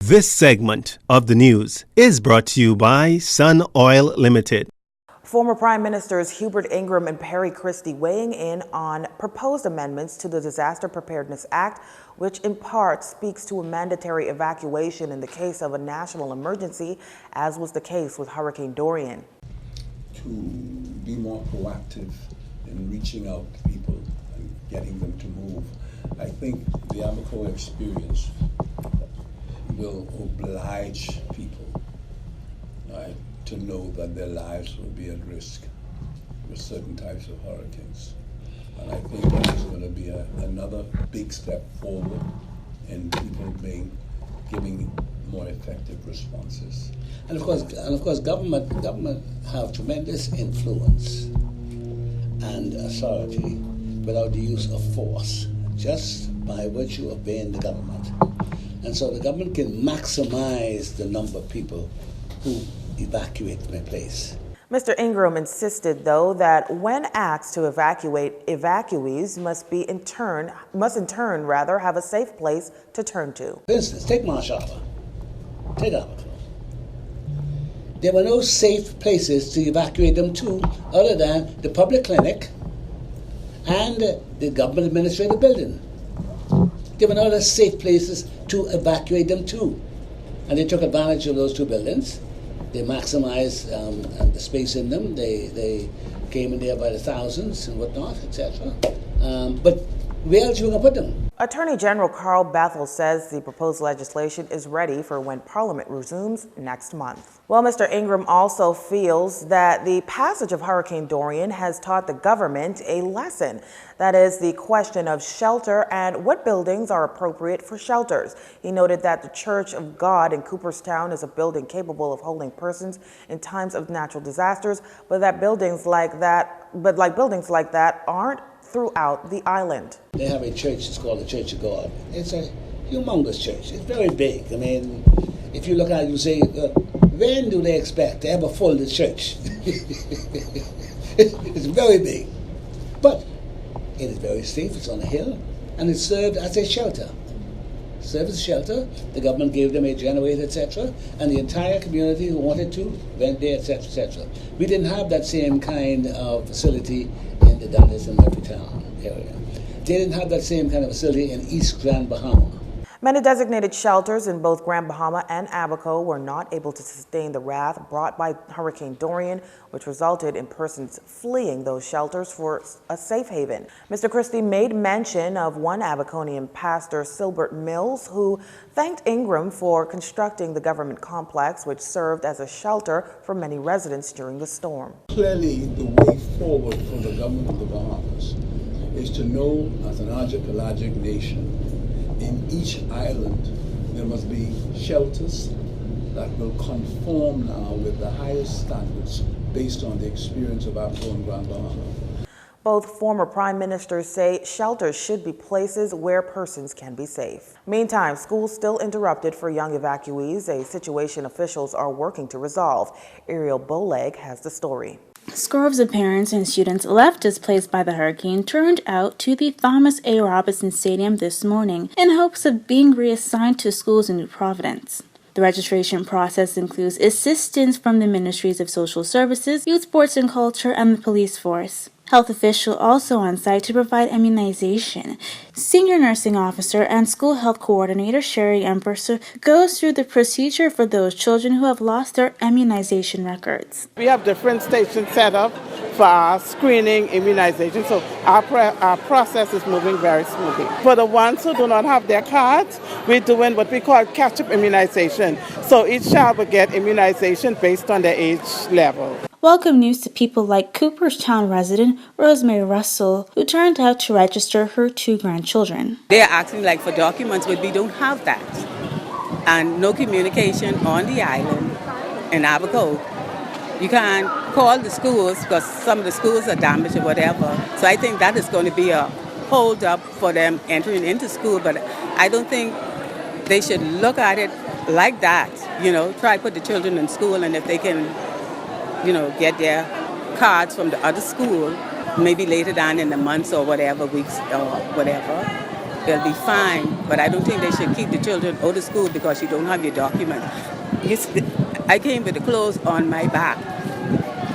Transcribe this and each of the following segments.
This segment of the news is brought to you by Sun Oil Limited. Former Prime Ministers Hubert Ingraham and Perry Christie weighing in on proposed amendments to the Disaster Preparedness Act, which in part speaks to a mandatory evacuation in the case of a national emergency, as was the case with Hurricane Dorian. To be more proactive in reaching out to people and getting them to move. I think the Abaco experience will oblige people, right, to know that their lives will be at risk with certain types of hurricanes. And I think that is going to be another big step forward in people giving more effective responses. And of course, government have tremendous influence and authority without the use of force, just by virtue of being the government. And so the government can maximize the number of people who evacuate from a place. Mr. Ingraham insisted, though, that when asked to evacuate, evacuees must in turn have a safe place to turn to. For instance, take Marsh Harbor, take Abaco. There were no safe places to evacuate them to other than the public clinic and the government administrative building. There were no other safe places to evacuate them to. And they took advantage of those two buildings. They maximized the space in them. They came in there by the thousands and whatnot, etc. But where else you going to put them? Attorney General Carl Bethel says the proposed legislation is ready for when Parliament resumes next month. Well, Mr. Ingraham also feels that the passage of Hurricane Dorian has taught the government a lesson. That is the question of shelter and what buildings are appropriate for shelters. He noted that the Church of God in Cooperstown is a building capable of holding persons in times of natural disasters, but buildings like that aren't throughout the island. They have a church, it's called the Church of God. It's a humongous church. It's very big. I mean, if you look at it, you say, when do they expect to ever fill the church? It's very big. But it is very safe. It's on a hill, and it served as a shelter. The government gave them a generator, etc., and the entire community who wanted to went there, etc., etc. We didn't have that same kind of facility in the Dallas and Murphytown area. They didn't have that same kind of facility in East Grand Bahama. Many designated shelters in both Grand Bahama and Abaco were not able to sustain the wrath brought by Hurricane Dorian, which resulted in persons fleeing those shelters for a safe haven. Mr. Christie made mention of one Abaconian pastor, Silbert Mills, who thanked Ingraham for constructing the government complex, which served as a shelter for many residents during the storm. Clearly, the way forward for the government of the Bahamas is to know, as an archipelagic nation, in each island there must be shelters that will conform now with the highest standards based on the experience of Abaco and Grand Bahama. Both former prime ministers say shelters should be places where persons can be safe. Meantime, schools still interrupted for young evacuees, a situation officials are working to resolve. Ariel Bowleg has the story. Scores of parents and students left displaced by the hurricane turned out to the Thomas A. Robinson Stadium this morning in hopes of being reassigned to schools in New Providence. The registration process includes assistance from the Ministries of Social Services, Youth, Sports and Culture, and the police force. Health official also on site to provide immunization. Senior nursing officer and school health coordinator Sherry Emberser goes through the procedure for those children who have lost their immunization records. We have different stations set up for our screening, immunization, so our process is moving very smoothly. For the ones who do not have their cards, we're doing what we call catch-up immunization. So each child will get immunization based on their age level. Welcome news to people like Cooperstown resident Rosemary Russell, who turned out to register her 2 grandchildren. They're asking for documents, but we don't have that. And no communication on the island in Abaco. You can't call the schools because some of the schools are damaged or whatever. So I think that is going to be a hold up for them entering into school. But I don't think they should look at it like that. Try to put the children in school, and if they can get their cards from the other school, maybe later down in the months or whatever, weeks or whatever, they'll be fine. But I don't think they should keep the children out of school because you don't have your documents. I came with the clothes on my back.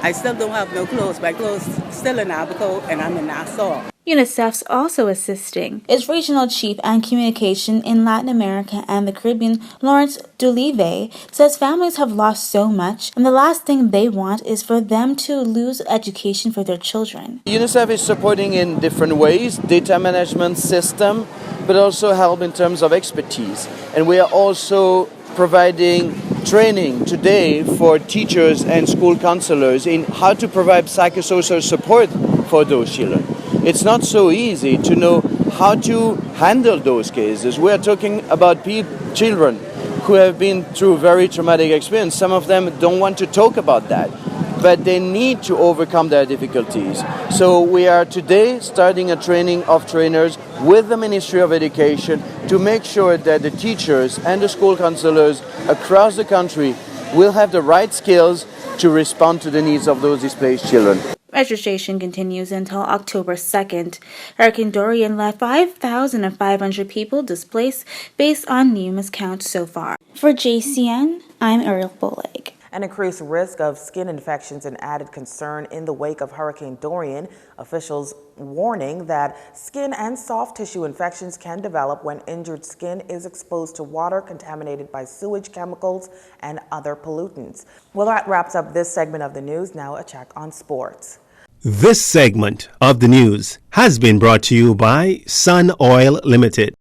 I still don't have no clothes. My clothes still in Abaco, and I'm in Nassau. UNICEF's also assisting. Its regional chief and communication in Latin America and the Caribbean, Lawrence Dulive, says families have lost so much, and the last thing they want is for them to lose education for their children. UNICEF is supporting in different ways, data management system, but also help in terms of expertise. And we are also providing training today for teachers and school counselors in how to provide psychosocial support for those children. It's not so easy to know how to handle those cases. We are talking about children who have been through very traumatic experience. Some of them don't want to talk about that, but they need to overcome their difficulties. So we are today starting a training of trainers with the Ministry of Education to make sure that the teachers and the school counselors across the country will have the right skills to respond to the needs of those displaced children. Registration continues until October 2nd. Hurricane Dorian left 5,500 people displaced based on NEMA's count so far. For JCN, I'm Ariel Boleg. An increased risk of skin infections and added concern in the wake of Hurricane Dorian. Officials warning that skin and soft tissue infections can develop when injured skin is exposed to water contaminated by sewage chemicals and other pollutants. Well, that wraps up this segment of the news. Now a check on sports. This segment of the news has been brought to you by Sun Oil Limited.